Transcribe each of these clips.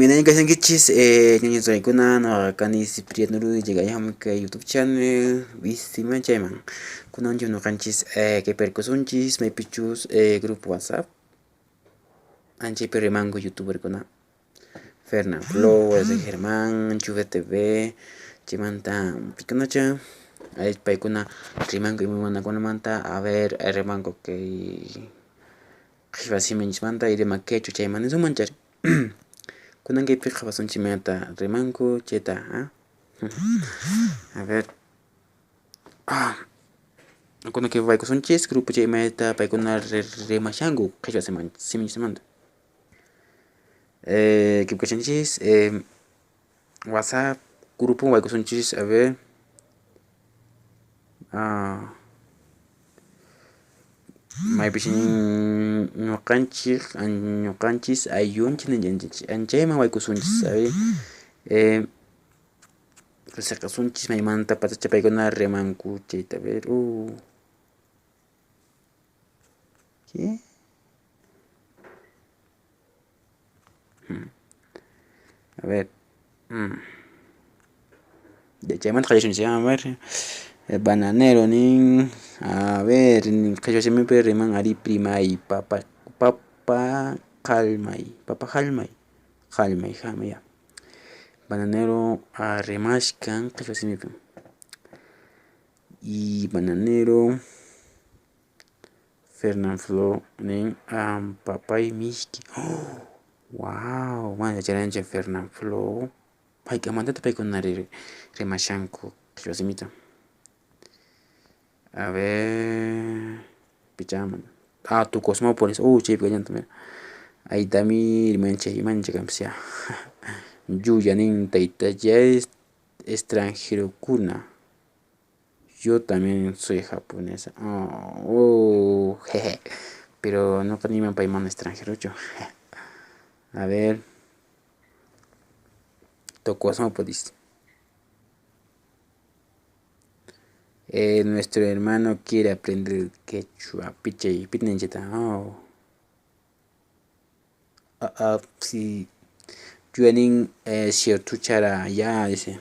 Mina yang kasih kicis nyanyi saya kuna no kani Cyprian dulu jaga yang ke YouTube channel visi macam emang kuna anjur no kancis ke perkusuncis mai picus grup WhatsApp anci peremango YouTuber kuna Fernan Flow Germán Chuve TV cimanta pikuna cha ay pai kuna remango y mana kuna manta a ver remango que Jivasi manta y de maquecho chay man eso manchar kuna que pija bason chimenta remango cheta a ver kuna que vai con chis grupo chay meta pai kuna remashango que se man simanta que chis WhatsApp grupo vai con chis a ver mai pishin ñuqanchis ayunchis anchayman waykusunchis sabe resacasunchis maymanta patacha paykuna remanku chayta ver ¿qué? A ver de chaymanta qayashunchis a ver bananero nin a ver nin qayashimipi reman ari primay papa qalmay ya bananero a remashkan qayashimipi y bananero Fernan Flow nin papay mishki wow mana charancha Fernan Flow paykamantata paykuna remashanku qayashimita a ver pichaman tu Cosmópolis chaypi también ahí también mancha kamsia yuya nin taytalla extranjero kuna yo también soy japonesa jeje pero no animan para irme extranjero yo a ver tu Cosmópolis nuestro hermano quiere aprender quechua picha y pitnencheta si yuanin cierto chara ya dice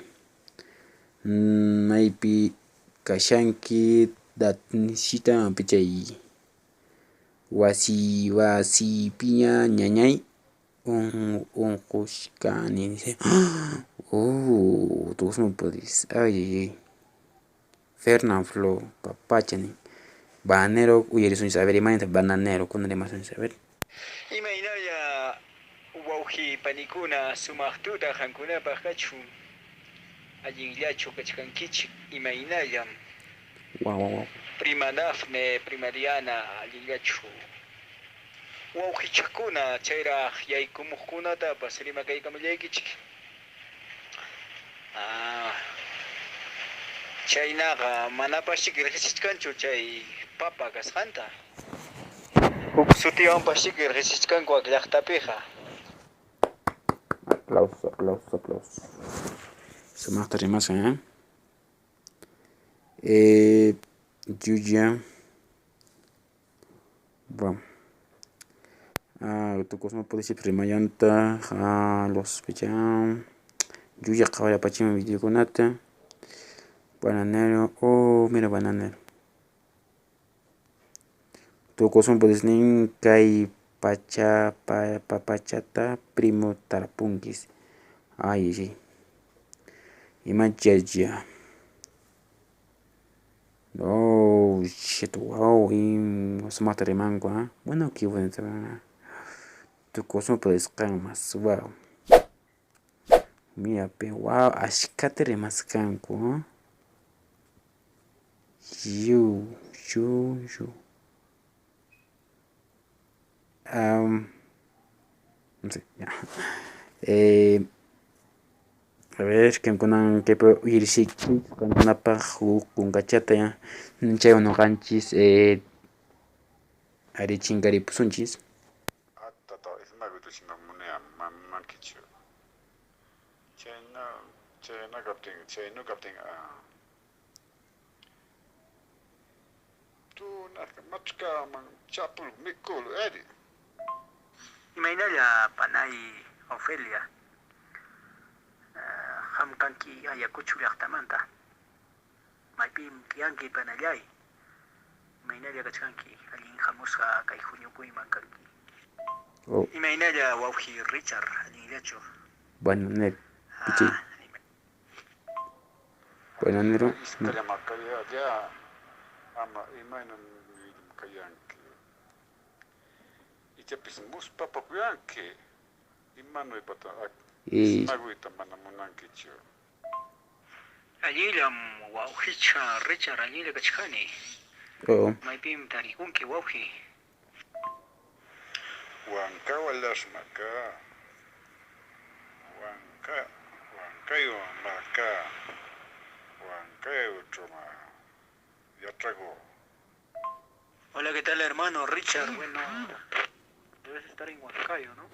maybe kashanki datnishita pichay wasi piña ñañay unqushkani dice tú no puedes ay Fernan Flow papachani bananero uyerizun saber imanita bananero kuna de masun saber imaynalla wawqi panikuna sumaqtuta qankunapaq kachu allinllachu kachkankichik imaynalla wow prima Dafne prima Diana allinllachu wawqichakuna chayraq yaykumuqkunatapas rimakaykamullaykichik chaynaqa manapashik riqsishkanchu chay papa kasqanta huk sutiwanpashik riqsishkanku ak llaqtapiqa aplausos sumaqta rimasqa yuya vamos tu Cosmópolis primayanta los pichan yuya qawaya pachima videokunata bananero mira bananero tu Cosmópolis nin kay papachata primo tarpunkis ay imachaya shit wow sumaqta rimanku bueno qué bueno tu Cosmópolis kan mas wow mira pe wow ashkata rimaskanku you no sé ya a ver que kunan que irshik kunapaq kunkachata ya chay unuqanchis ari chinkaripusunchis Tata ismagutushina munea mankichu chayna kaptin tu machka man chapul mikul edi imaynalla panay Ofelia hamkanki Ayacucho llaqtamanta maypim tiyanki panallay imaynalla kachkanki allin hamusqa kay huñukuyman kanki Oh, imaynalla wawqi Richard allinllachu bueno, Nero. Pichi. Bueno, Nero. Historia makaya ya ama imainan kayanki. Ichapis muspa papuyanki. Imano ipata Y. maguita manamunankichu. allillam wawqicha Richard allilla kachkani Oh, maypim tarikunki wawqi Huanca walashmaka. Huancayo maka. Huancayo chuma. Ya trago. hola, ¿qué tal, hermano Richard? Bueno, debes estar en Huancayo, ¿no?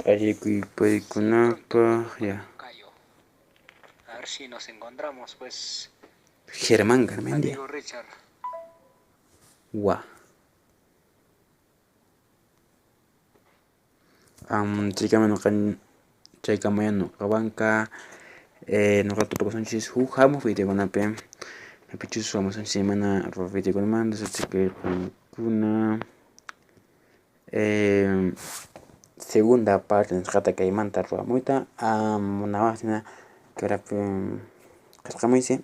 allí que puede kunapa, ya. Huancayo. A ver si nos encontramos, pues, Germán Garmendia. amigo Richard. Gua. Chika mano kan chika mayano kawanka no rato poco sonchis hujamos video con ape pichus vamos en semana ro video con mando se cheque kuna segunda parte en rata que manta ro muita una máquina que ahora como dice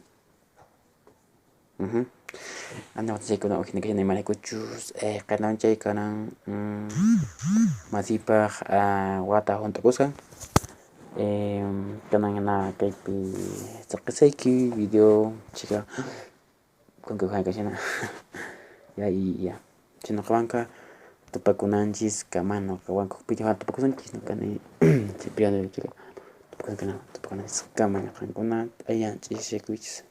anda saya kuna okina que ne mane kuchus kanan chay kanan masipa wata honta cosa kanan na kaypi sakasayki video chica con que juega cachina ya y ya chino kawanka tupakunanchis kamano kawanka pijo tupakunanchis no kane chipiano chica tupakunanchis kamano kankuna ayan chishekuchis